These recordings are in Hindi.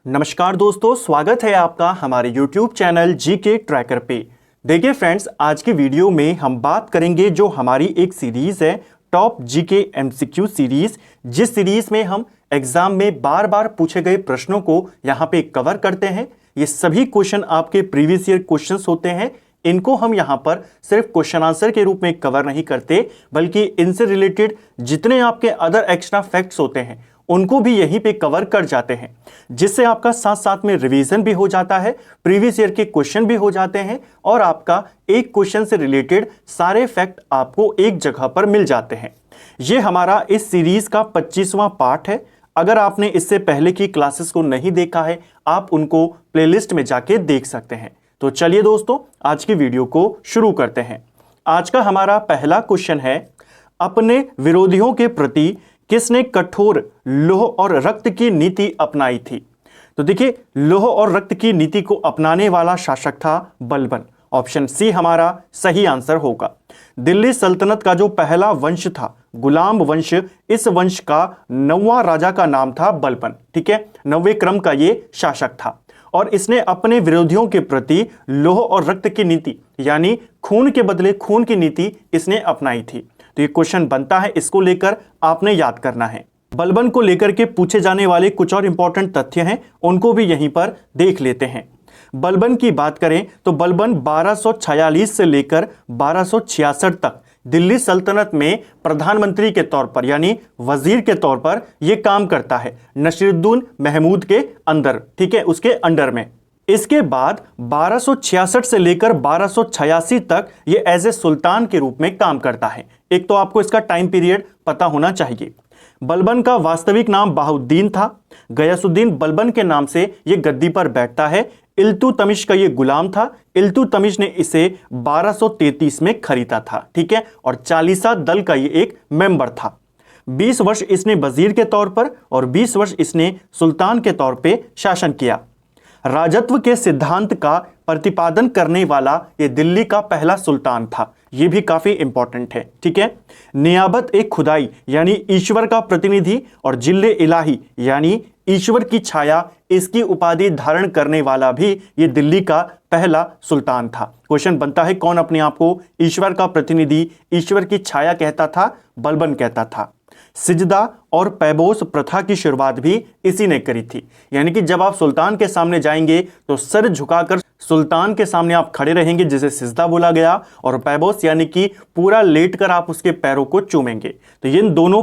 नमस्कार दोस्तों, स्वागत है आपका हमारे YouTube चैनल जीके ट्रैकर पे। देखिए फ्रेंड्स, आज की वीडियो में हम बात करेंगे जो हमारी एक सीरीज है टॉप जीके एमसीक्यू सीरीज, जिस सीरीज में हम एग्जाम में बार बार पूछे गए प्रश्नों को यहाँ पे कवर करते हैं। ये सभी क्वेश्चन आपके प्रीवियस ईयर क्वेश्चंस होते हैं। इनको हम यहाँ पर सिर्फ क्वेश्चन आंसर के रूप में कवर नहीं करते, बल्कि इनसे रिलेटेड जितने आपके अदर एक्स्ट्रा फैक्ट्स होते हैं उनको भी यहीं पे कवर कर जाते हैं, जिससे आपका साथ साथ में रिवीजन भी हो जाता है, प्रीवियस ईयर के क्वेश्चन भी हो जाते हैं और आपका एक क्वेश्चन से रिलेटेड सारे फैक्ट आपको एक जगह पर मिल जाते हैं। ये हमारा इस सीरीज का 25वां पार्ट है। अगर आपने इससे पहले की क्लासेस को नहीं देखा है, आप उनको प्लेलिस्ट में जाके देख सकते हैं। तो चलिए दोस्तों, आज की वीडियो को शुरू करते हैं। आज का हमारा पहला क्वेश्चन है, अपने विरोधियों के प्रति किसने कठोर लौह और रक्त की नीति अपनाई थी? तो देखिए, लौह और रक्त की नीति को अपनाने वाला शासक था बलबन। ऑप्शन सी हमारा सही आंसर होगा। दिल्ली सल्तनत का जो पहला वंश था गुलाम वंश, इस वंश का 9वां राजा का नाम था बलबन। ठीक है, 9वें क्रम का ये शासक था और इसने अपने विरोधियों के प्रति लौह और रक्त की नीति यानी खून के बदले खून की नीति इसने अपनाई थी। तो ये क्वेश्चन बनता है, इसको लेकर आपने याद करना है। बलबन को लेकर के पूछे जाने वाले कुछ और इंपॉर्टेंट तथ्य हैं, उनको भी यहीं पर देख लेते हैं। बलबन की बात करें तो बलबन 1246 से लेकर 1266 तक दिल्ली सल्तनत में प्रधानमंत्री के तौर पर यानी वजीर के तौर पर यह काम करता है, नसीरुद्दीन महमूद के अंदर। ठीक है, उसके अंडर में। इसके बाद 1266 से लेकर 1286 तक ये एज ए सुल्तान के रूप में काम करता है। एक तो आपको इसका टाइम पीरियड पता होना चाहिए। बलबन का वास्तविक नाम बहाउद्दीन था। गयासुद्दीन बलबन के नाम से ये गद्दी पर बैठता है। इल्तुतमिश का ये गुलाम था। इल्तुतमिश ने इसे 1233 में खरीदा था। ठीक है, और चालीसा दल का ये एक मेंबर था। 20 वर्ष इसने वजीर के तौर पर और 20 वर्ष इसने सुल्तान के तौर पे शासन किया। राजत्व के सिद्धांत का प्रतिपादन करने वाला यह दिल्ली का पहला सुल्तान था। यह भी काफी इंपॉर्टेंट है। ठीक है, नियाबत एक खुदाई यानी ईश्वर का प्रतिनिधि और जिल्ले इलाही यानी ईश्वर की छाया, इसकी उपाधि धारण करने वाला भी यह दिल्ली का पहला सुल्तान था। क्वेश्चन बनता है, कौन अपने आप को ईश्वर का प्रतिनिधि, ईश्वर की छाया कहता था? बलबन कहता था। सिजदा और पैबोस प्रथा की शुरुआत भी इसी ने करी थी। यानी कि जब आप सुल्तान के सामने जाएंगे तो सर झुकाकर सुल्तान के सामने आप खड़े रहेंगे, जिसे सिजदा बोला गया, और पैबोस यानी कि पूरा लेटकर आप उसके पैरों को चूमेंगे। तो ये दोनों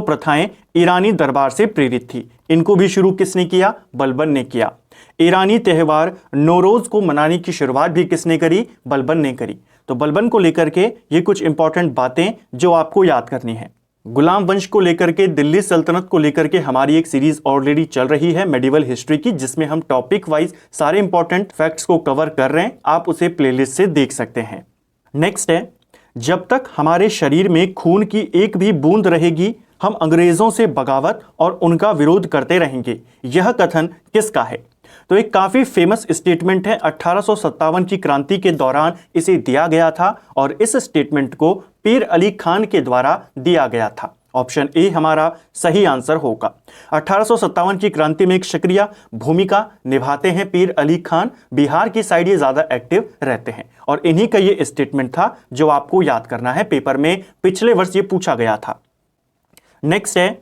प्रथाएं ईरानी दरबार से प्रेरित थी। इनको भी शुरू किसने किया? बलबन ने किया। ईरानी त्यौहार नौरोज को मनाने की शुरुआत भी किसने करी? बलबन ने करी। तो बलबन को लेकर के ये कुछ इंपॉर्टेंट बातें जो आपको याद करनी है। गुलाम वंश को लेकर के, दिल्ली सल्तनत को लेकर के हमारी एक सीरीज ऑलरेडी चल रही है मेडिवल हिस्ट्री की, जिसमें हम टॉपिक वाइज सारे इंपॉर्टेंट फैक्ट्स को कवर कर रहे हैं। आप उसे प्लेलिस्ट से देख सकते हैं। नेक्स्ट है, जब तक हमारे शरीर में खून की एक भी बूंद रहेगी, हम अंग्रेजों से बगावत और उनका विरोध करते रहेंगे। यह कथन किसका है? तो एक काफी फेमस स्टेटमेंट है। 1857 की क्रांति के दौरान इसे दिया गया था और इस स्टेटमेंट को पीर अली खान के द्वारा दिया गया था। ऑप्शन ए हमारा सही आंसर होगा। 1857 की क्रांति में एक सक्रिय भूमिका निभाते हैं पीर अली खान। बिहार की साइड ये ज्यादा एक्टिव रहते हैं और इन्हीं का ये स्टेटमेंट था जो आपको याद करना है। पेपर में पिछले वर्ष ये पूछा गया था। नेक्स्ट है,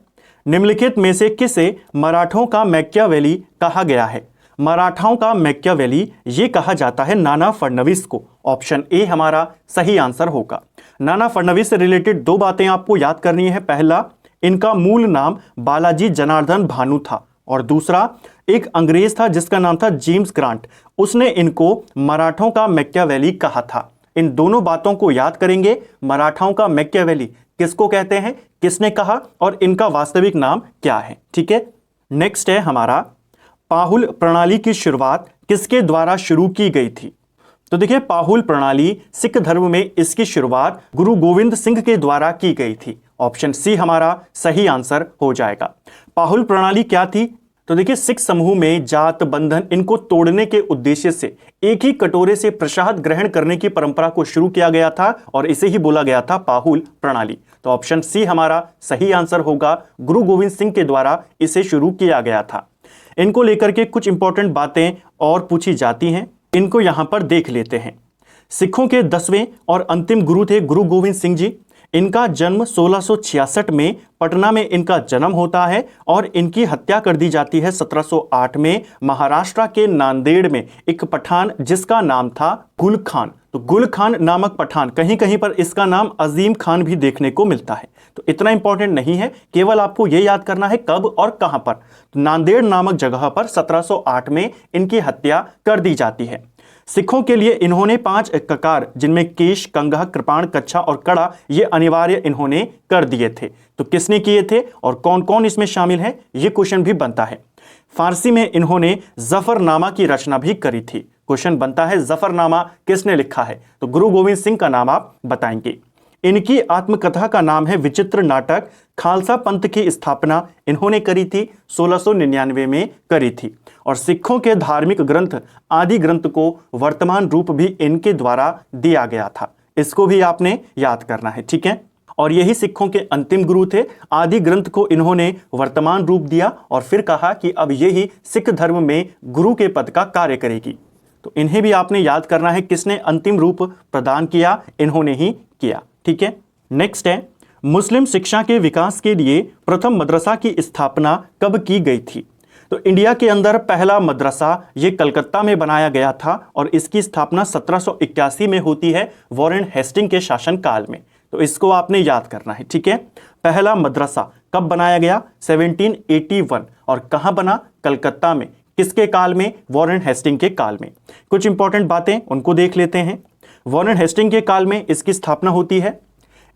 निम्नलिखित में से किसे मराठों का मैकियावेली कहा गया है? मराठाओं का मैकियावेली ये कहा जाता है नाना फडणवीस को। ऑप्शन ए हमारा सही आंसर होगा। नाना फडणवीस से रिलेटेड दो बातें आपको याद करनी है। पहला, इनका मूल नाम बालाजी जनार्दन भानु था और दूसरा, एक अंग्रेज था जिसका नाम था जेम्स ग्रांट, उसने इनको मराठों का मैकियावेली कहा था। इन दोनों बातों को याद करेंगे। मराठाओं का मैकियावेली किसको कहते हैं, किसने कहा और इनका वास्तविक नाम क्या है? ठीक है, नेक्स्ट है हमारा, पाहुल प्रणाली की शुरुआत किसके द्वारा शुरू की गई थी? तो देखिए, पाहुल प्रणाली सिख धर्म में इसकी शुरुआत गुरु गोविंद सिंह के द्वारा की गई थी। ऑप्शन सी हमारा सही आंसर हो जाएगा। पाहुल प्रणाली क्या थी? तो देखिए, सिख समूह में जात बंधन इनको तोड़ने के उद्देश्य से एक ही कटोरे से प्रसाद ग्रहण करने की परंपरा को शुरू किया गया था और इसे ही बोला गया था पाहुल प्रणाली। तो ऑप्शन सी हमारा सही आंसर होगा। गुरु गोविंद सिंह के द्वारा इसे शुरू किया गया था। इनको लेकर के कुछ इंपॉर्टेंट बातें और पूछी जाती हैं, इनको यहाँ पर देख लेते हैं। सिखों के 10वें और अंतिम गुरु थे गुरु गोविंद सिंह जी। इनका जन्म 1666 में पटना में इनका जन्म होता है और इनकी हत्या कर दी जाती है 1708 में महाराष्ट्र के नांदेड़ में एक पठान जिसका नाम था गुल खान। तो गुल खान नामक पठान, कहीं कहीं पर इसका नाम अजीम खान भी देखने को मिलता है। तो इतना इंपॉर्टेंट नहीं है, केवल आपको यह याद करना है कब और कहां पर। तो नांदेड़ नामक जगह पर 1708 में इनकी हत्या कर दी जाती है। सिखों के लिए इन्होंने 5 ककार, जिनमें केश, कंघा, कृपाण, कच्छा और कड़ा, ये अनिवार्य इन्होंने कर दिए थे। तो किसने किए थे और कौन कौन इसमें शामिल है, ये क्वेश्चन भी बनता है। फारसी में इन्होंने जफरनामा की रचना भी करी थी। क्वेश्चन बनता है जफरनामा किसने लिखा है, तो गुरु गोविंद सिंह का नाम आप बताएंगे। इनकी आत्मकथा का नाम है विचित्र नाटक। खालसा पंथ की स्थापना इन्होंने करी थी 1699 में करी थी। और सिखों के धार्मिक ग्रंथ आदि ग्रंथ को वर्तमान रूप भी इनके द्वारा दिया गया था। इसको भी आपने याद करना है, ठीक है। और यही सिखों के अंतिम गुरु थे। आदि ग्रंथ को इन्होंने वर्तमान रूप दिया और फिर कहा कि अब यही सिख धर्म में गुरु के पद का कार्य करेगी। तो इन्हें भी आपने याद करना है, किसने अंतिम रूप प्रदान किया, इन्होंने ही किया, ठीक है। नेक्स्ट है, मुस्लिम शिक्षा के विकास के लिए प्रथम मदरसा की स्थापना कब की गई थी। तो इंडिया के अंदर पहला मदरसा ये कलकत्ता में बनाया गया था और इसकी स्थापना 1781 में होती है वॉरेन हेस्टिंग के शासनकाल में। तो इसको आपने याद करना है, ठीक है। पहला मदरसा कब बनाया गया, 1781, और कहां बना, कलकत्ता में। किसके काल में, वॉरेन हेस्टिंग के काल में। कुछ इंपॉर्टेंट बातें उनको देख लेते हैं। वॉरेन हेस्टिंग के काल में इसकी स्थापना होती है।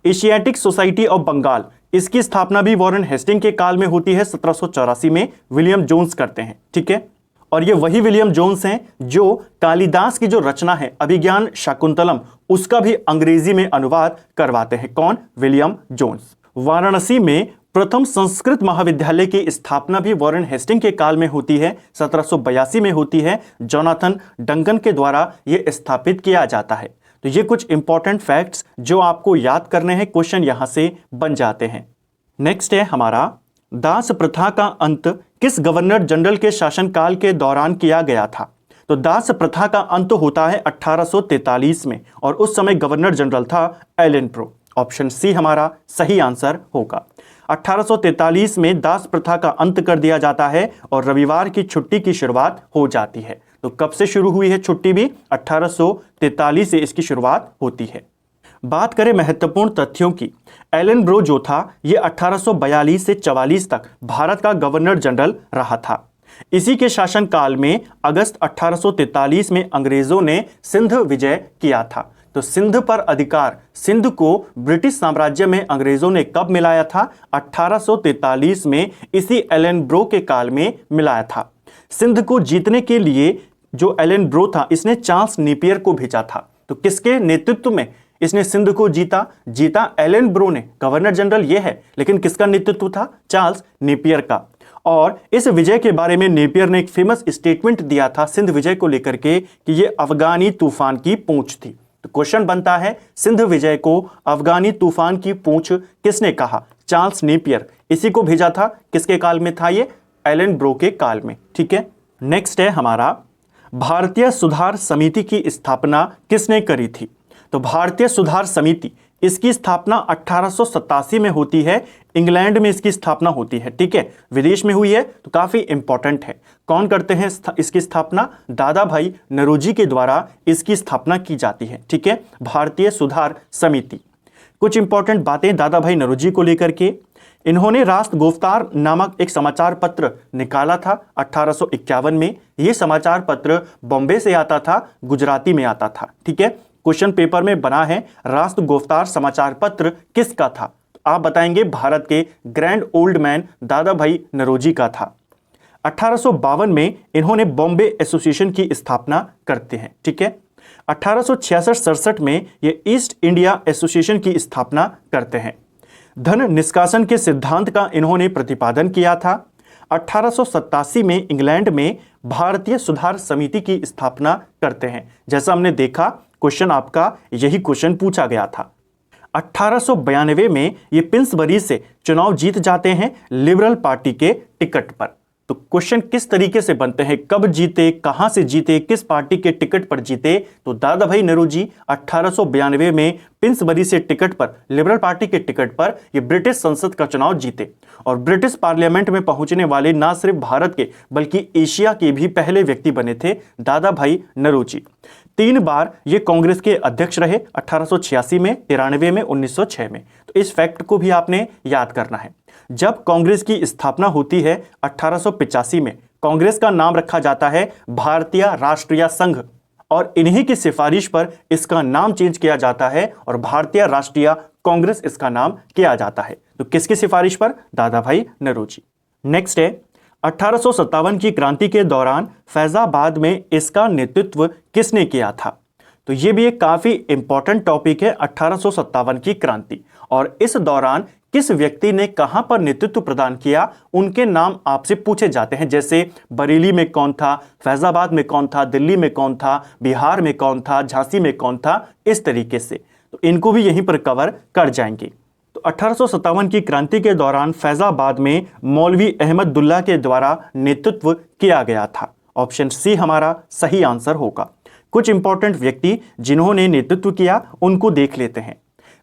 एशियाटिक सोसाइटी ऑफ बंगाल, इसकी स्थापना भी वॉरेन हेस्टिंग के काल में होती है, 1784 में विलियम जोन्स करते हैं, ठीक है। और ये वही विलियम जोन्स हैं जो कालिदास की जो रचना है अभिज्ञान शाकुंतलम, उसका भी अंग्रेजी में अनुवाद करवाते हैं। कौन, विलियम जोन्स। वाराणसी में प्रथम संस्कृत महाविद्यालय की स्थापना भी वॉरेन हेस्टिंग के काल में होती है, 1782 में होती है। जोनाथन डंकन के द्वारा यह स्थापित किया जाता है। तो ये कुछ इंपॉर्टेंट फैक्ट्स जो आपको याद करने हैं, क्वेश्चन यहां से बन जाते हैं। नेक्स्ट है हमारा, दास प्रथा का अंत किस गवर्नर जनरल के शासनकाल के दौरान किया गया था। तो दास प्रथा का अंत होता है 1843 में और उस समय गवर्नर जनरल था एलन ब्रो। ऑप्शन सी हमारा सही आंसर होगा। 1843 में दास प्रथा का अंत कर दिया जाता है और रविवार की छुट्टी की शुरुआत हो जाती है। तो कब से शुरू हुई है छुट्टी भी, 1843 से इसकी शुरुआत होती है। बात करें महत्वपूर्ण तथ्यों की, एलन ब्रो जो था ये 1842 से 44 तक भारत का गवर्नर जनरल रहा था। इसी के शासनकाल में अगस्त 1843 में अंग्रेजों ने सिंध विजय किया था। तो सिंध पर अधिकार, सिंध को ब्रिटिश साम्राज्य में अंग्रेजों ने कब मिलाया था, 1843 में, इसी एलन ब्रो के काल में मिलाया था। सिंध को जीतने के लिए जो एलन ब्रो था, इसने चार्ल्स नेपियर को भेजा था। तो किसके नेतृत्व में इसने सिंध को जीता एलन ब्रो ने। गवर्नर जनरल ये है, लेकिन किसका नेतृत्व था, चार्ल्स नेपियर का। और इस विजय के बारे में नेपियर ने एक फेमस स्टेटमेंट दिया था सिंध विजय को लेकर के कि ये अफगानी तूफान की पूंछ थी। तो क्वेश्चन बनता है, सिंध विजय को अफगानी तूफान की पूंछ किसने कहा, चार्ल्स नेपियर। इसी को भेजा था, किसके काल में था ये, एलन ब्रो के काल में, ठीक है। नेक्स्ट है हमारा, भारतीय सुधार समिति की स्थापना किसने करी थी। तो भारतीय सुधार समिति, इसकी स्थापना 1887 में होती है। इंग्लैंड में इसकी स्थापना होती है, ठीक है। विदेश में हुई है तो काफी इंपॉर्टेंट है। कौन करते हैं इसकी स्थापना, दादा भाई नौरोजी के द्वारा इसकी स्थापना की जाती है, ठीक है। भारतीय सुधार समिति। कुछ इंपॉर्टेंट बातें दादा भाई नौरोजी को लेकर के, इन्होंने राष्ट्र गुफ्तार नामक एक समाचार पत्र निकाला था 1851 में। यह समाचार पत्र बॉम्बे से आता था, गुजराती में आता था, ठीक है। क्वेश्चन पेपर में बना है राष्ट्र गुफ्तार समाचार पत्र किसका था, तो आप बताएंगे भारत के ग्रैंड ओल्ड मैन दादा भाई नौरोजी का था। 1852 में इन्होंने बॉम्बे एसोसिएशन की स्थापना करते हैं, ठीक है। 1866-67 में ये ईस्ट इंडिया एसोसिएशन की स्थापना करते हैं। धन निष्कासन के सिद्धांत का इन्होंने प्रतिपादन किया था। 1887 में इंग्लैंड में भारतीय सुधार समिति की स्थापना करते हैं। जैसा हमने देखा, क्वेश्चन आपका यही क्वेश्चन पूछा गया था। 1892 में ये पिन्सबरी से चुनाव जीत जाते हैं लिबरल पार्टी के टिकट पर। तो क्वेश्चन किस तरीके से बनते हैं, कब जीते, कहां से जीते, किस पार्टी के टिकट पर जीते? तो दादा भाई नेहरू 1892 में पिन्सबरी से टिकट पर, लिबरल पार्टी के टिकट पर ये ब्रिटिश संसद का चुनाव जीते और ब्रिटिश पार्लियामेंट में पहुंचने वाले ना सिर्फ भारत के बल्कि एशिया के भी पहले व्यक्ति बने थे दादा भाई नेहरू। 3 बार ये कांग्रेस के अध्यक्ष रहे, 1886 में, 93 में, 1906 में। तो इस फैक्ट को भी आपने याद करना है। जब कांग्रेस की स्थापना होती है 1885 में, कांग्रेस का नाम रखा जाता है भारतीय राष्ट्रीय संघ और इन्हीं की सिफारिश पर इसका नाम चेंज किया जाता है और भारतीय राष्ट्रीय कांग्रेस इसका नाम किया जाता है। तो किसकी सिफारिश पर? दादा भाई नेहरू। नेक्स्ट है 1857 की क्रांति के दौरान फैजाबाद में इसका नेतृत्व किसने किया था? तो ये भी एक काफी इंपॉर्टेंट टॉपिक है, 1857 की क्रांति। और इस दौरान किस व्यक्ति ने कहां पर नेतृत्व प्रदान किया, उनके नाम आपसे पूछे जाते हैं। जैसे बरेली में कौन था, फैजाबाद में कौन था, दिल्ली में कौन था, बिहार में कौन था, झांसी में कौन था, इस तरीके से। तो इनको भी यहीं पर कवर कर जाएंगे। तो 1857 की क्रांति के दौरान फैजाबाद में मौलवी अहमदुल्ला के द्वारा नेतृत्व किया गया था। ऑप्शन सी हमारा सही आंसर होगा। कुछ इंपॉर्टेंट व्यक्ति जिन्होंने नेतृत्व किया उनको देख लेते हैं।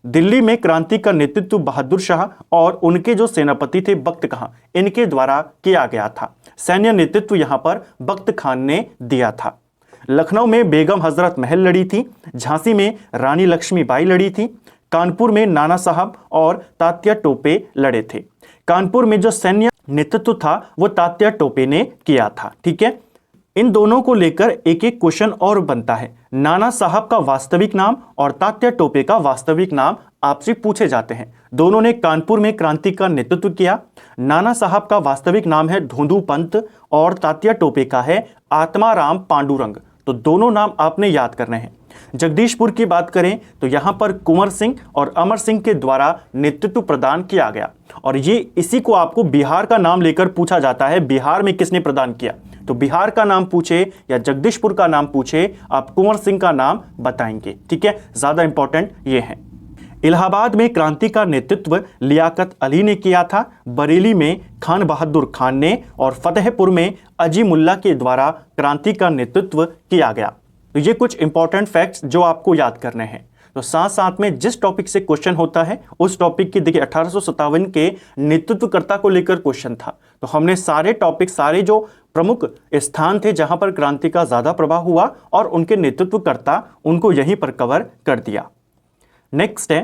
दिल्ली में क्रांति का नेतृत्व बहादुर शाह और उनके जो सेनापति थे बख्त खां, इनके द्वारा किया गया था। सैन्य नेतृत्व यहां पर बख्त खान ने दिया था। लखनऊ में बेगम हजरत महल लड़ी थी, झांसी में रानी लक्ष्मीबाई लड़ी थी, कानपुर में नाना साहब और तात्या टोपे लड़े थे। कानपुर में जो सैन्य नेतृत्व था वो तात्या टोपे ने किया था। ठीक है, इन दोनों को लेकर एक एक क्वेश्चन और बनता है। नाना साहब का वास्तविक नाम और तात्या टोपे का वास्तविक नाम आपसे पूछे जाते हैं। दोनों ने कानपुर में क्रांति का नेतृत्व किया। नाना साहब का वास्तविक नाम है धोंदू पंत और तात्या टोपे का है आत्माराम पांडुरंग। तो दोनों नाम आपने याद करने हैं। जगदीशपुर की बात करें तो यहां पर कुंवर सिंह और अमर सिंह के द्वारा नेतृत्व प्रदान किया गया और ये इसी को आपको बिहार का नाम लेकर पूछा जाता है, बिहार में किसने प्रदान किया। तो बिहार का नाम पूछे या जगदीशपुर का नाम पूछे, आप कुंवर सिंह का नाम बताएंगे। ठीक है, ज्यादा इंपॉर्टेंट ये है। इलाहाबाद में क्रांति का नेतृत्व लियाकत अली ने किया था, बरेली में खान बहादुर खान ने और फतेहपुर में अजीमुल्ला के द्वारा क्रांति का नेतृत्व किया गया। तो ये कुछ इंपॉर्टेंट फैक्ट्स जो आपको याद करने हैं। तो साथ साथ में जिस टॉपिक से क्वेश्चन होता है उस टॉपिक की देखिए 1857 के नेतृत्वकर्ता को लेकर क्वेश्चन था। तो हमने सारे टॉपिक, सारे जो प्रमुख स्थान थे जहां पर क्रांति का ज्यादा प्रभाव हुआ और उनके नेतृत्वकर्ता, उनको यहीं पर कवर कर दिया। नेक्स्ट है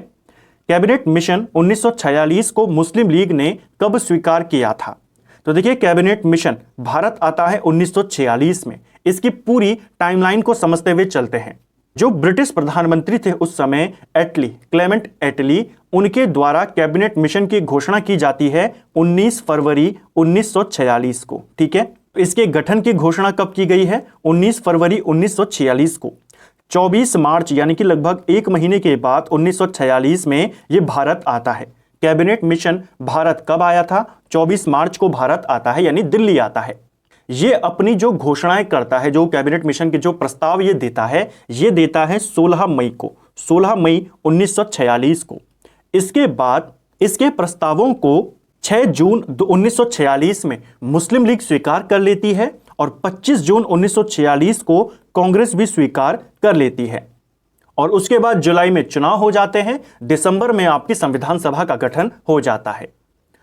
कैबिनेट मिशन 1946 को मुस्लिम लीग ने कब स्वीकार किया था? तो देखिए कैबिनेट मिशन भारत आता है 1946 में। इसकी पूरी टाइमलाइन को समझते हुए चलते हैं। जो ब्रिटिश प्रधानमंत्री थे उस समय एटली, क्लेमेंट एटली, उनके द्वारा कैबिनेट मिशन की घोषणा की जाती है 19 फरवरी 1946 को। ठीक है, इसके गठन की घोषणा कब की गई है? 19 फरवरी 1946 को। 24 मार्च यानी कि लगभग एक महीने के बाद 1946 में यह भारत आता है। कैबिनेट मिशन भारत कब आया था? 24 मार्च को भारत आता है, यानी दिल्ली आता है। ये अपनी जो घोषणाएं करता है, जो कैबिनेट मिशन के जो प्रस्ताव ये देता है 16 मई को, 16 मई 1946 को। इसके बाद इसके प्रस्तावों को 6 जून 1946 में मुस्लिम लीग स्वीकार कर लेती है और 25 जून 1946 को कांग्रेस भी स्वीकार कर लेती है। और उसके बाद जुलाई में चुनाव हो जाते हैं, दिसंबर में आपकी संविधान सभा का गठन हो जाता है।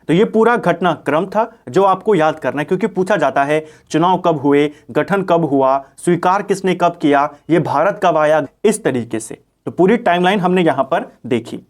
तो ये पूरा घटनाक्रम था जो आपको याद करना है, क्योंकि पूछा जाता है चुनाव कब हुए, गठन कब हुआ, स्वीकार किसने कब किया, ये भारत कब आया, इस तरीके से। तो पूरी टाइमलाइन हमने यहां पर देखी।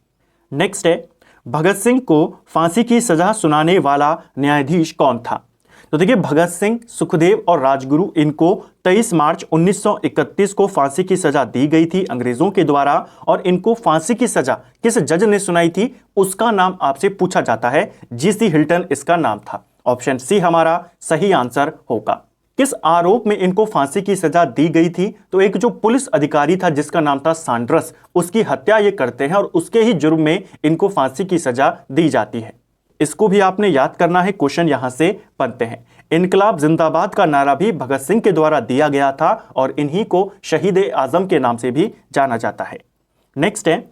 नेक्स्ट है भगत सिंह को फांसी की सजा सुनाने वाला न्यायाधीश कौन था? तो देखिए भगत सिंह, सुखदेव और राजगुरु, इनको 23 मार्च 1931 को फांसी की सजा दी गई थी अंग्रेजों के द्वारा। और इनको फांसी की सजा किस जज ने सुनाई थी उसका नाम आपसे पूछा जाता है। जीसी हिल्टन इसका नाम था। ऑप्शन सी हमारा सही आंसर होगा। किस आरोप में इनको फांसी की सजा दी गई थी? तो एक जो पुलिस अधिकारी था जिसका नाम था सांड्रस, उसकी हत्या ये करते हैं और उसके ही जुर्म में इनको फांसी की सजा दी जाती है। इसको भी आपने याद करना है, क्वेश्चन यहां से बनते हैं। इनकलाब जिंदाबाद का नारा भी भगत सिंह के द्वारा दिया गया था और इन्हीं को शहीद आजम के नाम से भी जाना जाता है। नेक्स्ट है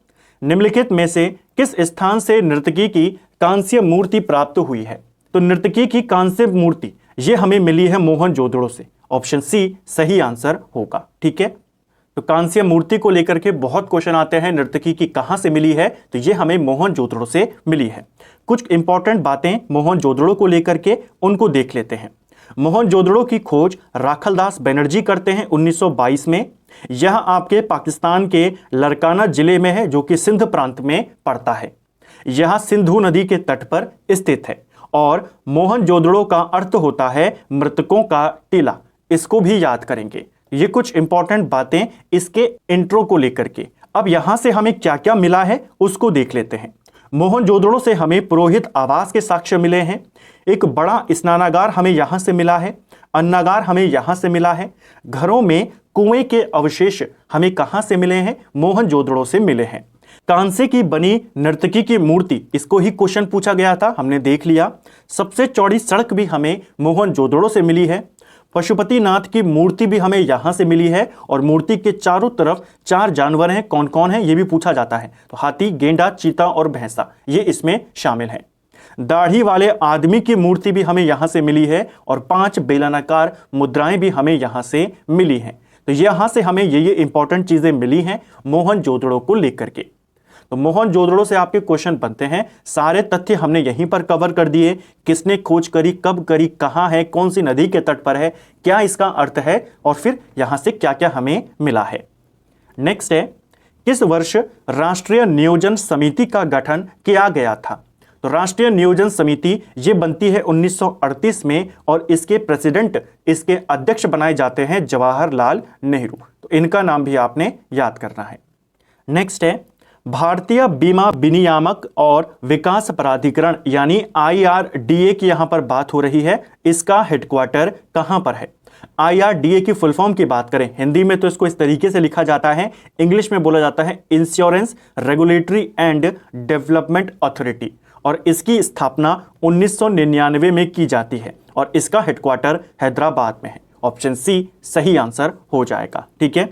निम्नलिखित में से किस स्थान से नर्तकी की कांस्य मूर्ति प्राप्त हुई है? तो नर्तकी की कांस्य मूर्ति ये हमें मिली है मोहनजोदड़ो से। ऑप्शन सी सही आंसर होगा। ठीक है, तो कांस्य मूर्ति को लेकर के बहुत क्वेश्चन आते हैं, नर्तकी की कहां से मिली है, तो ये हमें मोहनजोदड़ो से मिली है। कुछ इंपॉर्टेंट बातें मोहनजोदड़ो को लेकर के उनको देख लेते हैं। मोहनजोदड़ो की खोज राखलदास बनर्जी करते हैं 1922 में। यह आपके पाकिस्तान के लरकाना जिले में है, जो कि सिंध प्रांत में पड़ता है। यह सिंधु नदी के तट पर स्थित है और मोहनजोदड़ो का अर्थ होता है मृतकों का टीला। इसको भी याद करेंगे। ये कुछ इंपॉर्टेंट बातें इसके इंट्रो को लेकर के। अब यहां से हमें क्या क्या मिला है उसको देख लेते हैं। मोहनजोदड़ो से हमें पुरोहित आवास के साक्ष्य मिले हैं। एक बड़ा स्नानागार हमें यहां से मिला है। अन्नागार हमें यहां से मिला है। घरों में कुएं के अवशेष हमें कहां से मिले हैं, मोहनजोदड़ो से मिले हैं। कांसे की बनी नर्तकी की मूर्ति, इसको ही क्वेश्चन पूछा गया था, हमने देख लिया। सबसे चौड़ी सड़क भी हमें मोहनजोदड़ो से मिली है। पशुपतिनाथ की मूर्ति भी हमें यहां से मिली है और मूर्ति के चारों तरफ 4 जानवर हैं, कौन कौन हैं ये भी पूछा जाता है, तो हाथी, गेंडा, चीता और भैंसा ये इसमें शामिल हैं। दाढ़ी वाले आदमी की मूर्ति भी हमें यहां से मिली है और 5 बेलनाकार मुद्राएं भी हमें यहां से मिली हैं। तो यहां से हमें ये इंपॉर्टेंट चीजें मिली हैं मोहनजोदड़ो को लेकर के। तो मोहनजोदड़ो से आपके क्वेश्चन बनते हैं। सारे तथ्य हमने यहीं पर कवर कर दिए। किसने खोज करी, कब करी, कहां है, कौन सी नदी के तट पर है, क्या इसका अर्थ है और फिर यहां से क्या क्या हमें मिला है। नेक्स्ट है, किस वर्ष राष्ट्रीय नियोजन समिति का गठन किया गया था। तो राष्ट्रीय नियोजन समिति ये बनती है 1938 में और इसके प्रेसिडेंट, इसके अध्यक्ष बनाए जाते हैं जवाहरलाल नेहरू। तो इनका नाम भी आपने याद करना है। नेक्स्ट है, भारतीय बीमा विनियामक और विकास प्राधिकरण यानी IRDA की यहां पर बात हो रही है। इसका हेडक्वार्टर कहां पर है। IRDA की फुल फॉर्म की बात करें, हिंदी में तो इसको इस तरीके से लिखा जाता है, इंग्लिश में बोला जाता है insurance regulatory and development authority, और इसकी स्थापना 1999 में की जाती है और इसका हेडक्वार्टर हैदराबाद में है। ऑप्शन सी सही आंसर हो जाएगा। ठीक है,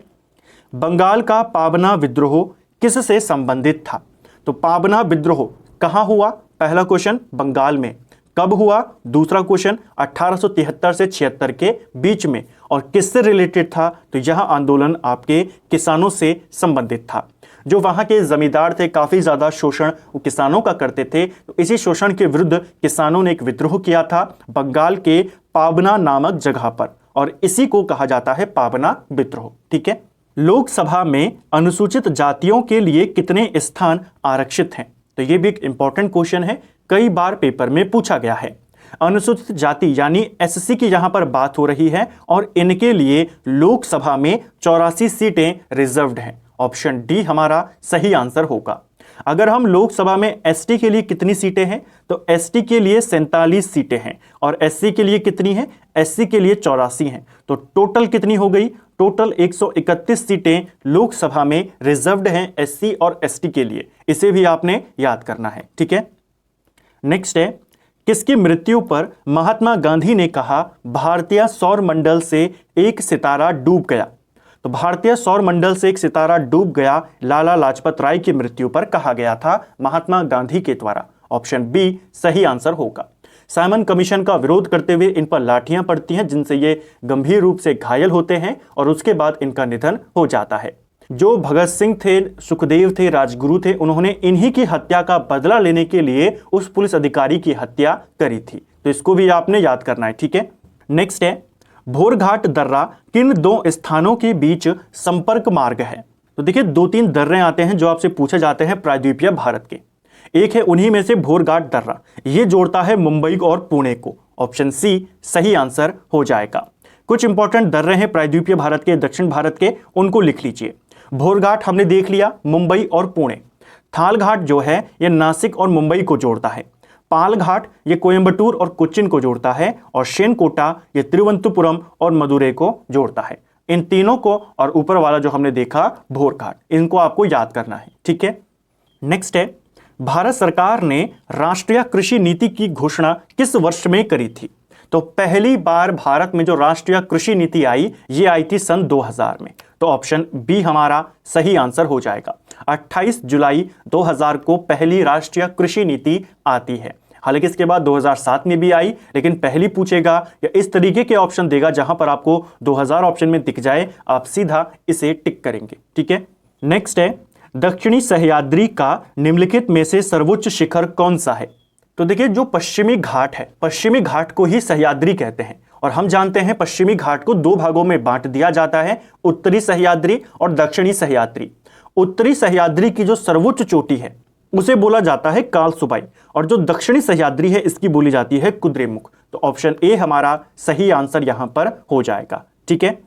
बंगाल का पाबना विद्रोह किससे संबंधित था। तो पाबना विद्रोह कहां हुआ, पहला क्वेश्चन बंगाल में, कब हुआ, दूसरा क्वेश्चन 1873 से 76 के बीच में, और किससे रिलेटेड था, तो यह आंदोलन आपके किसानों से संबंधित था। जो वहां के जमींदार थे, काफी ज्यादा शोषण वो किसानों का करते थे, तो इसी शोषण के विरुद्ध किसानों ने एक विद्रोह किया था बंगाल के पाबना नामक जगह पर, और इसी को कहा जाता है पाबना विद्रोह। ठीक है, लोकसभा में अनुसूचित जातियों के लिए कितने स्थान आरक्षित हैं। तो ये भी एक इंपॉर्टेंट क्वेश्चन है, कई बार पेपर में पूछा गया है। अनुसूचित जाति यानी SC की यहां पर बात हो रही है और इनके लिए लोकसभा में 84 सीटें रिजर्व्ड हैं। ऑप्शन डी हमारा सही आंसर होगा। अगर हम लोकसभा में ST के लिए कितनी सीटें हैं, तो ST के लिए 47 सीटें हैं और SC के लिए कितनी है, SC के लिए 84 हैं। तो टोटल कितनी हो गई, टोटल 131 सीटें लोकसभा में रिजर्व्ड हैं SC और ST के लिए। इसे भी आपने याद करना है। ठीक है, नेक्स्ट है, किसकी मृत्यु पर महात्मा गांधी ने कहा भारतीय सौर मंडल से एक सितारा डूब गया। तो भारतीय सौर मंडल से एक सितारा डूब गया लाला लाजपत राय की मृत्यु पर कहा गया था महात्मा गांधी के द्वारा। ऑप्शन बी सही आंसर होगा। साइमन कमीशन का विरोध करते हुए इन पर लाठियां पड़ती हैं, जिनसे ये गंभीर रूप से घायल होते हैं और उसके बाद इनका निधन हो जाता है। जो भगत सिंह थे, सुखदेव थे, राजगुरु थे, उन्होंने इन्हीं की हत्या का बदला लेने के लिए उस पुलिस अधिकारी की हत्या करी थी। तो इसको भी आपने याद करना है। ठीक है, नेक्स्ट है, भोरघाट दर्रा किन 2 स्थानों के बीच संपर्क मार्ग है। तो देखिए 2-3 दर्रे आते हैं जो आपसे पूछे जाते हैं प्रायद्वीपीय भारत के। एक है उन्हीं में से भोरघाट दर्रा, ये जोड़ता है मुंबई और पुणे को। ऑप्शन सी सही आंसर हो जाएगा। कुछ इंपॉर्टेंट दर्रे हैं प्रायद्वीपीय भारत के, दक्षिण भारत के, उनको लिख लीजिए। भोरघाट हमने देख लिया, मुंबई और पुणे। थालघाट जो है ये नासिक और मुंबई को जोड़ता है। पालघाट ये कोयंबटूर और कोच्चिन को जोड़ता है, और शेनकोटा ये तिरुवनंतपुरम और मदुरै को जोड़ता है। इन तीनों को और ऊपर वाला जो हमने देखा भोरघाट, इनको आपको याद करना है। ठीक है, नेक्स्ट है, भारत सरकार ने राष्ट्रीय कृषि नीति की घोषणा किस वर्ष में करी थी। तो पहली बार भारत में जो राष्ट्रीय कृषि नीति आई, ये आई थी सन 2000 में। तो ऑप्शन बी हमारा सही आंसर हो जाएगा। 28 जुलाई 2000 को पहली राष्ट्रीय कृषि नीति आती है। हालांकि इसके बाद 2007 में भी आई, लेकिन पहली पूछेगा या इस तरीके के ऑप्शन देगा जहां पर आपको 2000 ऑप्शन में दिख जाए, आप सीधा इसे टिक करेंगे। ठीक है, नेक्स्ट है दक्षिणी सह्याद्री का निम्नलिखित में से सर्वोच्च शिखर कौन सा है? तो देखिए, जो पश्चिमी घाट है, पश्चिमी घाट को ही सह्याद्री कहते हैं और हम जानते हैं पश्चिमी घाट को दो भागों में बांट दिया जाता है, उत्तरी सह्याद्री और दक्षिणी सह्याद्री। उत्तरी सह्याद्री की जो सर्वोच्च चोटी है उसे बोला जाता है कालसुबाई और जो दक्षिणी सह्याद्री है इसकी बोली जाती है कुद्रेमुख। तो ऑप्शन ए हमारा सही आंसर यहां पर हो जाएगा। ठीक है,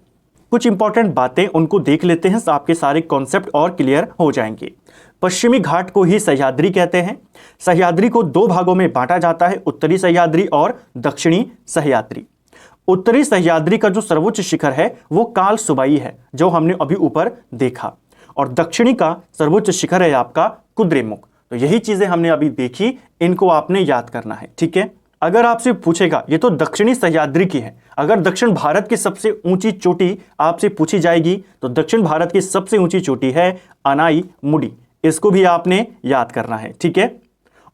कुछ इंपॉर्टेंट बातें उनको देख लेते हैं, आपके सारे कॉन्सेप्ट और क्लियर हो जाएंगे। पश्चिमी घाट को ही सह्याद्री कहते हैं। सह्याद्री को दो भागों में बांटा जाता है, उत्तरी सह्याद्री और दक्षिणी सह्याद्री। उत्तरी सह्याद्री का जो सर्वोच्च शिखर है वो कालसुबाई है, जो हमने अभी ऊपर देखा, और दक्षिणी का सर्वोच्च शिखर है आपका कुद्रेमुख। तो यही चीजें हमने अभी देखी, इनको आपने याद करना है। ठीक है, अगर आपसे पूछेगा, ये तो दक्षिणी सह्याद्री की है, अगर दक्षिण भारत की सबसे ऊंची चोटी आपसे पूछी जाएगी तो दक्षिण भारत की सबसे ऊंची चोटी है अनाई मुडी, इसको भी आपने याद करना है। ठीक है,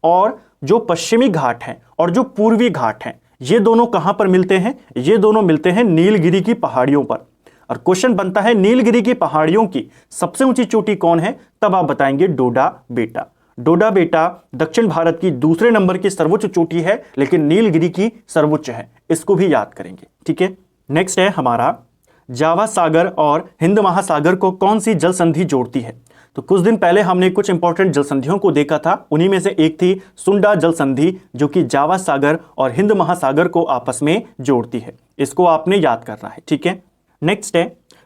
और जो पश्चिमी घाट है और जो पूर्वी घाट है ये दोनों कहां पर मिलते हैं? ये दोनों मिलते हैं नीलगिरी की पहाड़ियों पर। और क्वेश्चन बनता है नीलगिरी की पहाड़ियों की सबसे ऊंची चोटी कौन है? तब आप बताएंगे डोडा बेटा। डोडा बेटा दक्षिण भारत की दूसरे नंबर की सर्वोच्च चोटी है, लेकिन नीलगिरी की सर्वोच्च है, इसको भी याद करेंगे। ठीक है, नेक्स्ट है हमारा जावा सागर और हिंद महासागर को कौन सी जल संधि जोड़ती है? तो कुछ दिन पहले हमने कुछ इंपॉर्टेंट जल संधियों को देखा था, उन्हीं में से एक थी सुंडा जल संधि, जो कि जावा सागर और हिंद महासागर को आपस में जोड़ती है, इसको आपने याद करना है। ठीक है, नेक्स्ट है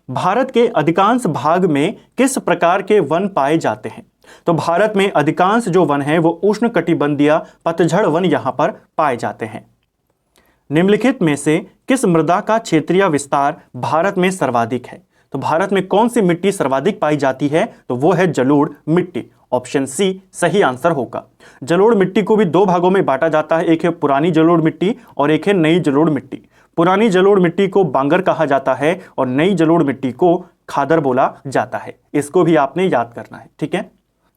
भारत के अधिकांश भाग में किस प्रकार के वन पाए जाते हैं? तो भारत में अधिकांश जो वन है वो उष्णकटिबंधीय पतझड़ वन यहां पर पाए जाते हैं। निम्नलिखित में से किस मृदा का क्षेत्रीय विस्तार भारत में सर्वाधिक है? तो भारत में कौन सी मिट्टी सर्वाधिक पाई जाती है? तो वो है जलोढ़ मिट्टी। ऑप्शन सी सही आंसर होगा। जलोढ़ मिट्टी को भी दो भागों में बांटा जाता है, एक है पुरानी जलोढ़ मिट्टी और एक है नई जलोढ़ मिट्टी। पुरानी जलोढ़ मिट्टी को बांगर कहा जाता है और नई जलोढ़ मिट्टी को खादर बोला जाता है, इसको भी आपने याद करना है। ठीक है,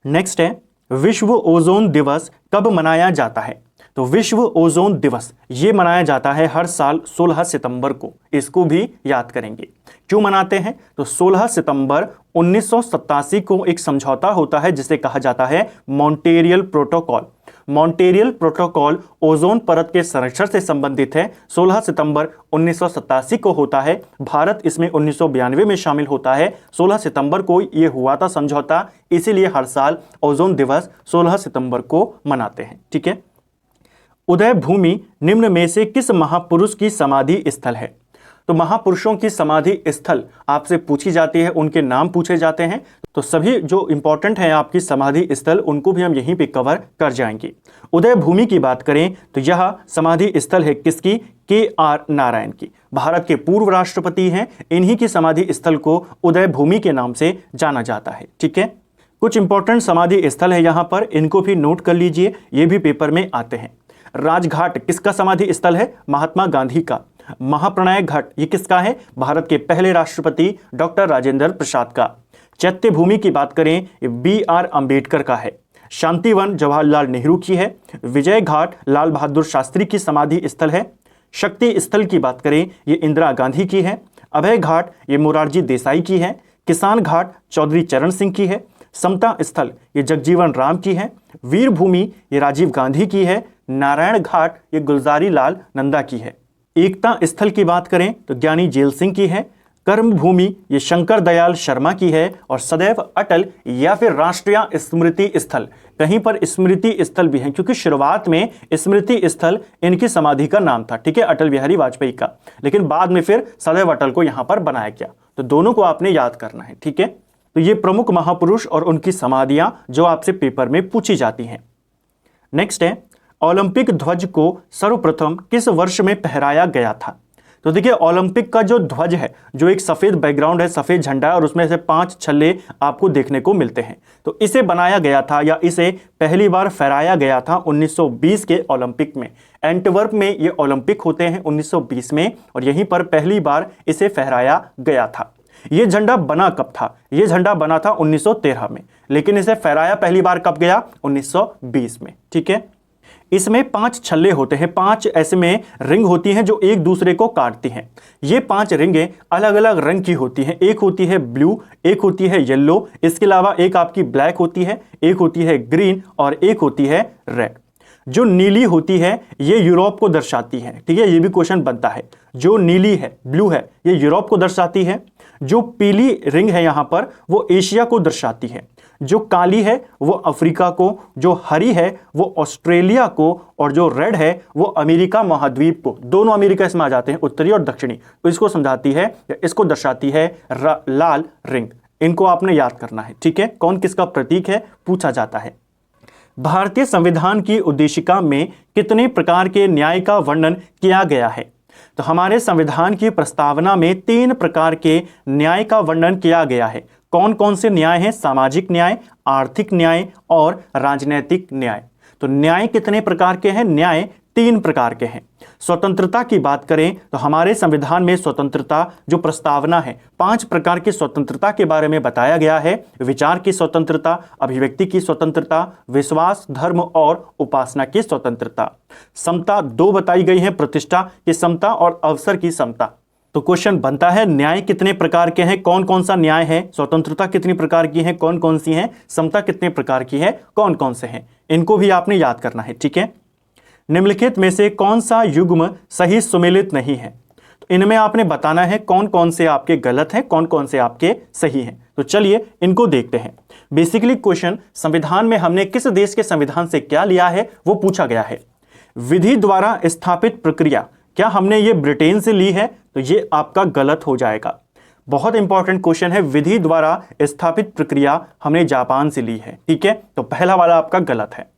नेक्स्ट है विश्व ओजोन दिवस कब मनाया जाता है? तो विश्व ओजोन दिवस ये मनाया जाता है हर साल 16 सितंबर को, इसको भी याद करेंगे। क्यों मनाते हैं? तो 16 सितंबर 1987 को एक समझौता होता है जिसे कहा जाता है Montreal protocol. Montreal protocol ozone परत के संरक्षण से संबंधित है। 16 सितंबर 1987 को होता है, भारत इसमें 1992 में शामिल होता है। 16 सितंबर को ये हुआ था समझौता, इसीलिए हर साल ओजोन दिवस 16 सितंबर को मनाते हैं। ठीक है, उदय भूमि निम्न में से किस महापुरुष की समाधि स्थल है? तो महापुरुषों की समाधि स्थल आपसे पूछी जाती है, उनके नाम पूछे जाते हैं, तो सभी जो इंपॉर्टेंट है आपकी समाधि स्थल उनको भी हम यहीं पे कवर कर जाएंगे। उदय भूमि की बात करें तो यह समाधि स्थल है किसकी? KR नारायण की, भारत के पूर्व राष्ट्रपति हैं, इन्हीं की समाधि स्थल को उदय भूमि के नाम से जाना जाता है। ठीक है, कुछ इंपॉर्टेंट समाधि स्थल है यहाँ पर, इनको भी नोट कर लीजिए, ये भी पेपर में आते हैं। राजघाट किसका समाधि स्थल है? महात्मा गांधी का। महाप्रणाय घाट ये किसका है? भारत के पहले राष्ट्रपति डॉक्टर राजेंद्र प्रसाद का। चैत्य भूमि की बात करें ये BR अंबेडकर का है। शांतिवन जवाहरलाल नेहरू की है। विजय घाट लाल बहादुर शास्त्री की समाधि स्थल है। शक्ति स्थल की बात करें ये इंदिरा गांधी की है। अभय घाट ये मोरारजी देसाई की है। किसान घाट चौधरी चरण सिंह की है। समता स्थल ये जगजीवन राम की है। वीर भूमि ये राजीव गांधी की है। नारायण घाट ये गुलजारी लाल नंदा की है। एकता स्थल की बात करें तो ज्ञानी जेल सिंह की है। कर्म भूमि ये शंकर दयाल शर्मा की है। और सदैव अटल या फिर राष्ट्रीय स्मृति स्थल, कहीं पर स्मृति स्थल भी है क्योंकि शुरुआत में स्मृति स्थल इनकी समाधि का नाम था, ठीक है, अटल बिहारी वाजपेयी का, लेकिन बाद में फिर सदैव अटल को यहां पर बनाया गया। तो दोनों को आपने याद करना है। ठीक है, तो ये प्रमुख महापुरुष और उनकी समाधियां जो आपसे पेपर में पूछी जाती हैं। नेक्स्ट है ओलंपिक ध्वज को सर्वप्रथम किस वर्ष में फहराया गया था? तो देखिए ओलंपिक का जो ध्वज है, जो एक सफेद बैकग्राउंड है, सफेद झंडा है और उसमें से 5 छल्ले आपको देखने को मिलते हैं, तो इसे बनाया गया था या इसे पहली बार फहराया गया था 1920 के ओलंपिक में। एंटवर्प में ये ओलंपिक होते हैं 1920 में और यहीं पर पहली बार इसे फहराया गया था। ये झंडा बना कब था? ये झंडा बना था 1913 में, लेकिन इसे फहराया पहली बार कब गया? 1920 में। ठीक है, इसमें 5 छल्ले होते हैं, 5 ऐसे में रिंग होती हैं जो एक दूसरे को काटती हैं। ये 5 रिंगें अलग अलग रंग की होती हैं, एक होती है ब्लू, एक होती है येलो, इसके अलावा एक आपकी ब्लैक होती है, एक होती है ग्रीन और एक होती है रेड। जो नीली होती है ये यूरोप को दर्शाती है, ठीक है, ये भी क्वेश्चन बनता है। जो नीली है, ब्लू है, ये यूरोप को दर्शाती है। जो पीली रिंग है यहां पर वो एशिया को दर्शाती है। जो काली है वो अफ्रीका को, जो हरी है वो ऑस्ट्रेलिया को, और जो रेड है वो अमेरिका महाद्वीप को। दोनों अमेरिका इसमें आ जाते हैं, उत्तरी और दक्षिणी। तो इसको समझाती है, इसको दर्शाती है लाल रिंग। इनको आपने याद करना है, ठीक है। कौन किसका प्रतीक है पूछा जाता है। भारतीय संविधान की उद्देशिका में कितने प्रकार के न्याय का वर्णन किया गया है? तो हमारे संविधान की प्रस्तावना में 3 प्रकार के न्याय का वर्णन किया गया है। कौन कौन से न्याय हैं? सामाजिक न्याय, आर्थिक न्याय और राजनैतिक न्याय। तो न्याय कितने प्रकार के हैं? न्याय 3 प्रकार के हैं। स्वतंत्रता की बात करें तो हमारे संविधान में स्वतंत्रता जो प्रस्तावना है 5 प्रकार की स्वतंत्रता के बारे में बताया गया है। विचार की स्वतंत्रता, अभिव्यक्ति की स्वतंत्रता, विश्वास, धर्म और उपासना की स्वतंत्रता। समता 2 बताई गई है, प्रतिष्ठा की समता और अवसर की समता। तो क्वेश्चन बनता है न्याय कितने प्रकार के हैं, कौन कौन सा न्याय है, स्वतंत्रता कितनी प्रकार की है, कौन कौन सी है, समता कितने प्रकार की है, कौन कौन से हैं। इनको भी आपने याद करना है, ठीक है। निम्नलिखित में से कौन सा युग्म सही सुमेलित नहीं है? तो इनमें आपने बताना है कौन कौन से आपके गलत हैं, कौन कौन से आपके सही हैं। तो चलिए इनको देखते हैं। बेसिकली क्वेश्चन संविधान में हमने किस देश के संविधान से क्या लिया है वो पूछा गया है। विधि द्वारा स्थापित प्रक्रिया, क्या हमने ये ब्रिटेन से ली है? तो ये आपका गलत हो जाएगा। बहुत इंपॉर्टेंट क्वेश्चन है, विधि द्वारा स्थापित प्रक्रिया हमने जापान से ली है, ठीक है। तो पहला वाला आपका गलत है।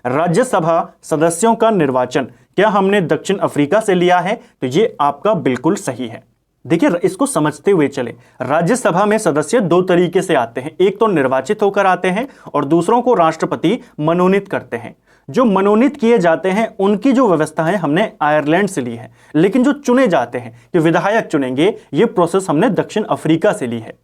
राज्यसभा सदस्यों का निर्वाचन क्या हमने दक्षिण अफ्रीका से लिया है? तो ये आपका बिल्कुल सही है। देखिए इसको समझते हुए चले, राज्यसभा में सदस्य 2 तरीके से आते हैं, एक तो निर्वाचित होकर आते हैं और दूसरों को राष्ट्रपति मनोनीत करते हैं। जो मनोनीत किए जाते हैं उनकी जो व्यवस्था है हमने आयरलैंड से ली है, लेकिन जो चुने जाते हैं कि विधायक चुनेंगे, ये प्रोसेस हमने दक्षिण अफ्रीका से ली है।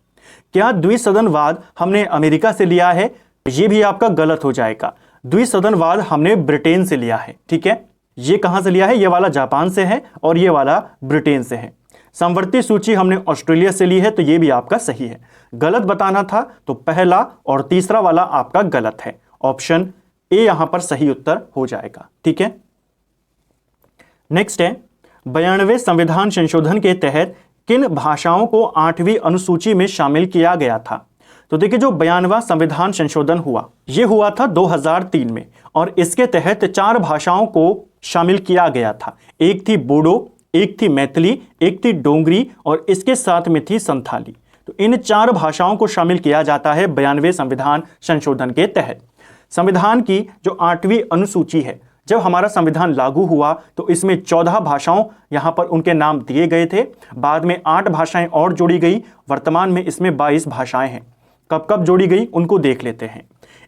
क्या द्विसदनवाद हमने अमेरिका से लिया है? ये भी आपका गलत हो जाएगा। द्विसदनवाद हमने ब्रिटेन से लिया है, ठीक है। ये कहां से लिया है? ये वाला जापान से है और ये वाला ब्रिटेन से है। समवर्ती सूची हमने ऑस्ट्रेलिया से ली है, तो ये भी आपका सही है। गलत बताना था तो पहला और तीसरा वाला आपका गलत है। ऑप्शन ए यहां पर सही उत्तर हो जाएगा, ठीक है। नेक्स्ट है 92वें संविधान संशोधन के तहत किन भाषाओं को 8वीं अनुसूची में शामिल किया गया था? तो देखिए जो 92वां संविधान संशोधन हुआ, यह हुआ था 2003 में और इसके तहत 4 भाषाओं को शामिल किया गया था। एक थी बोडो, एक थी मैथिली, एक थी डोंगरी और इसके साथ में थी संथाली। तो इन 4 भाषाओं को शामिल किया जाता है 92वें संविधान संशोधन के तहत। संविधान की जो 8वीं अनुसूची है, जब हमारा संविधान लागू हुआ तो इसमें 14 भाषाओं यहां पर उनके नाम दिए गए थे। बाद में 8 भाषाएं और जोड़ी गई। वर्तमान में इसमें 22 भाषाएं हैं। कब कब जोड़ी गई उनको देख लेते हैं।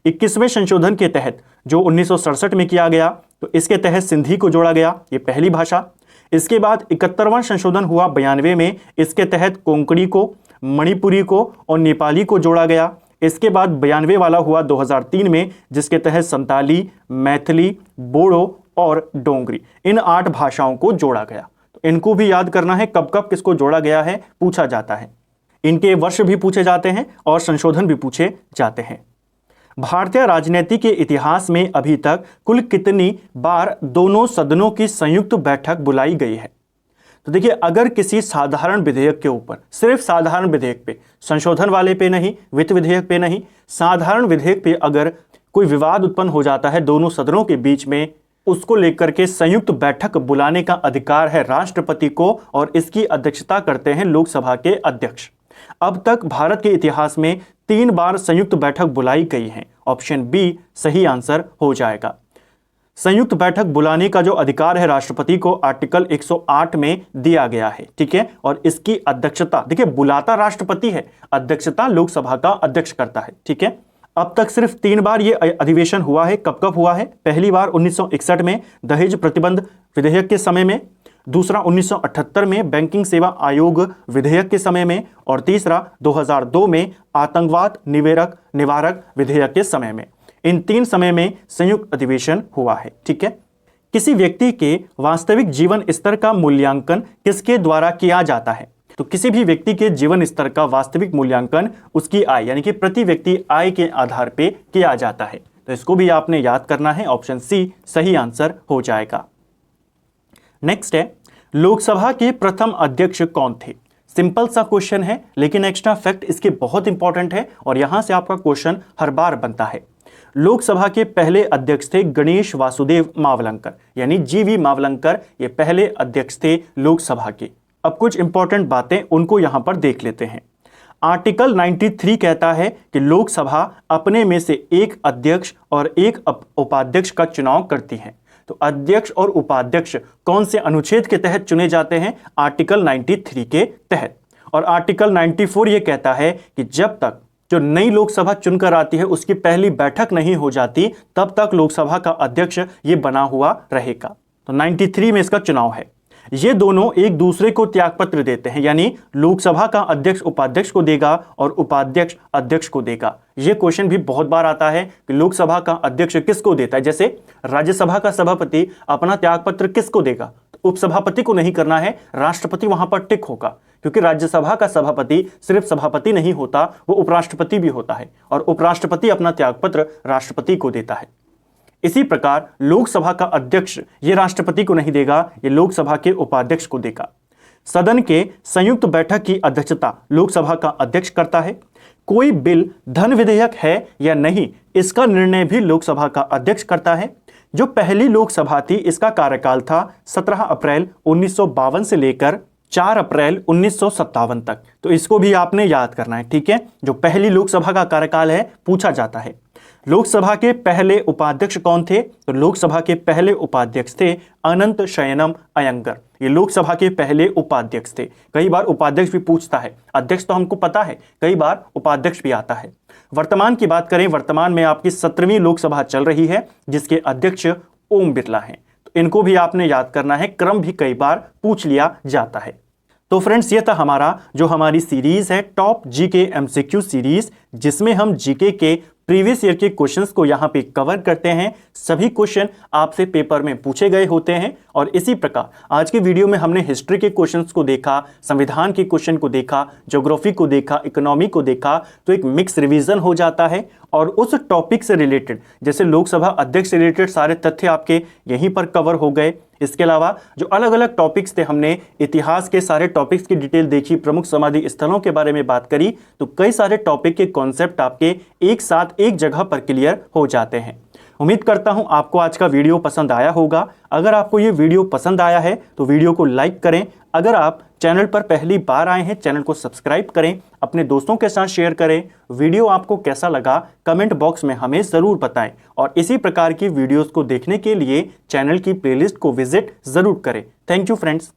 21वें संशोधन के तहत जो 1967 में किया गया, तो इसके तहत सिंधी को जोड़ा गया, ये पहली भाषा। इसके बाद 71वां संशोधन हुआ 92 में, इसके तहत कोंकणी को, मणिपुरी को और नेपाली को जोड़ा गया। इसके बाद 92 वाला हुआ 2003 में, जिसके तहत संताली, मैथिली, बोडो और डोंगरी, इन 8 भाषाओं को जोड़ा गया। तो इनको भी याद करना है, कब कब किसको जोड़ा गया है पूछा जाता है। इनके वर्ष भी पूछे जाते हैं और संशोधन भी पूछे जाते हैं। भारतीय राजनीति के इतिहास में अभी तक कुल कितनी बार दोनों सदनों की संयुक्त बैठक बुलाई गई है? तो देखिए अगर किसी साधारण विधेयक के ऊपर, सिर्फ साधारण विधेयक पे, संशोधन वाले पे नहीं, वित्त विधेयक पे नहीं, साधारण विधेयक पे अगर कोई विवाद उत्पन्न हो जाता है दोनों सदनों के बीच में, उसको लेकर के संयुक्त बैठक बुलाने का अधिकार है राष्ट्रपति को और इसकी अध्यक्षता करते हैं लोकसभा के अध्यक्ष। अब तक भारत के इतिहास में 3 बार संयुक्त बैठक बुलाई गई है। ऑप्शन बी सही आंसर हो जाएगा। संयुक्त बैठक बुलाने का जो अधिकार है राष्ट्रपति को आर्टिकल 108 में दिया गया है, ठीक है। और इसकी अध्यक्षता, देखिए बुलाता राष्ट्रपति है, अध्यक्षता लोकसभा का अध्यक्ष करता है, ठीक है। अब तक सिर्फ 3 बार ये अधिवेशन हुआ है। कब कब हुआ है? पहली बार 1961 में दहेज प्रतिबंध विधेयक के समय में, दूसरा 1978 में बैंकिंग सेवा आयोग विधेयक के समय में, और तीसरा 2002 में आतंकवाद निवारक विधेयक के समय में। इन 3 समय में संयुक्त अधिवेशन हुआ है। ठीक है, किसी व्यक्ति के वास्तविक जीवन स्तर का मूल्यांकन किसके द्वारा किया जाता है? तो किसी भी व्यक्ति के जीवन स्तर का वास्तविक मूल्यांकन उसकी आय यानी कि प्रति व्यक्ति आय के आधार पे किया जाता है। तो इसको भी आपने याद करना है, ऑप्शन सी सही आंसर हो जाएगा। नेक्स्ट है, लोकसभा के प्रथम अध्यक्ष कौन थे? सिंपल सा क्वेश्चन है, लेकिन एक्स्ट्रा फैक्ट इसके बहुत इंपॉर्टेंट है और यहां से आपका क्वेश्चन हर बार बनता है। लोकसभा के पहले अध्यक्ष थे गणेश वासुदेव मावलंकर, यानी जीवी मावलंकर ये पहले अध्यक्ष थे लोकसभा के। अब कुछ इंपॉर्टेंट बातें उनको यहां पर देख लेते हैं। आर्टिकल 93 कहता है कि लोकसभा अपने में से एक अध्यक्ष और एक उपाध्यक्ष का चुनाव करती है। तो अध्यक्ष और उपाध्यक्ष कौन से अनुच्छेद के तहत चुने जाते हैं? आर्टिकल 93 के तहत। और आर्टिकल 94 ये कहता है कि जब तक जो नई लोकसभा चुनकर आती है उसकी पहली बैठक नहीं हो जाती तब तक लोकसभा का अध्यक्ष ये बना हुआ रहेगा। तो 93 में इसका चुनाव है। ये दोनों एक दूसरे को त्यागपत्र देते हैं, यानी लोकसभा का अध्यक्ष उपाध्यक्ष को देगा और उपाध्यक्ष अध्यक्ष को देगा। ये क्वेश्चन भी बहुत बार आता है कि लोकसभा का अध्यक्ष किसको देता है। जैसे राज्यसभा का सभापति अपना त्यागपत्र किसको देगा? तो उपसभापति को नहीं करना है, राष्ट्रपति वहां पर टिक होगा, क्योंकि राज्यसभा का सभापति सिर्फ सभापति नहीं होता, वो उपराष्ट्रपति भी होता है और उपराष्ट्रपति अपना त्यागपत्र राष्ट्रपति को देता है। इसी प्रकार लोकसभा का अध्यक्ष ये राष्ट्रपति को नहीं देगा, ये लोकसभा के उपाध्यक्ष को देगा। सदन के संयुक्त बैठक की अध्यक्षता लोकसभा का अध्यक्ष करता है। कोई बिल धन विधेयक है या नहीं, इसका निर्णय भी लोकसभा का अध्यक्ष करता है। जो पहली लोकसभा थी इसका कार्यकाल था 17 अप्रैल 1952 से लेकर 4 अप्रैल 1957 तक। तो इसको भी आपने याद करना है। ठीक है, जो पहली लोकसभा का कार्यकाल है पूछा जाता है। लोकसभा के पहले उपाध्यक्ष कौन थे? तो लोकसभा के पहले उपाध्यक्ष थे अनंत शयनम अयंगर। ये लोकसभा के पहले उपाध्यक्ष थे। कई बार उपाध्यक्ष भी पूछता है, अध्यक्ष तो हमको पता है, कई बार उपाध्यक्ष भी आता है। वर्तमान की बात करें, वर्तमान में आपकी 17वीं लोकसभा चल रही है जिसके अध्यक्ष ओम बिरला हैं। तो इनको भी आपने याद करना है, क्रम भी कई बार पूछ लिया जाता है। तो फ्रेंड्स, ये था हमारी सीरीज है टॉप जीके एमसीक्यू सीरीज, जिसमें हम जीके के प्रीवियस ईयर के क्वेश्चंस को यहाँ पे कवर करते हैं। सभी क्वेश्चन आपसे पेपर में पूछे गए होते हैं और इसी प्रकार आज के वीडियो में हमने हिस्ट्री के क्वेश्चंस को देखा, संविधान के क्वेश्चन को देखा, ज्योग्राफी को देखा, इकोनॉमी को देखा। तो एक मिक्स रिवीजन हो जाता है और उस टॉपिक से रिलेटेड जैसे लोकसभा अध्यक्ष से रिलेटेड सारे तथ्य आपके यहीं पर कवर हो गए। इसके अलावा जो अलग अलग टॉपिक्स थे, हमने इतिहास के सारे टॉपिक्स की डिटेल देखी, प्रमुख समाधि स्थलों के बारे में बात करी। तो कई सारे टॉपिक के कॉन्सेप्ट आपके एक साथ एक जगह पर क्लियर हो जाते हैं। उम्मीद करता हूं आपको आज का वीडियो पसंद आया होगा। अगर आपको ये वीडियो पसंद आया है तो वीडियो को लाइक करें। अगर आप चैनल पर पहली बार आए हैं, चैनल को सब्सक्राइब करें, अपने दोस्तों के साथ शेयर करें। वीडियो आपको कैसा लगा कमेंट बॉक्स में हमें ज़रूर बताएं और इसी प्रकार की वीडियोस को देखने के लिए चैनल की प्लेलिस्ट को विजिट ज़रूर करें। Thank you friends.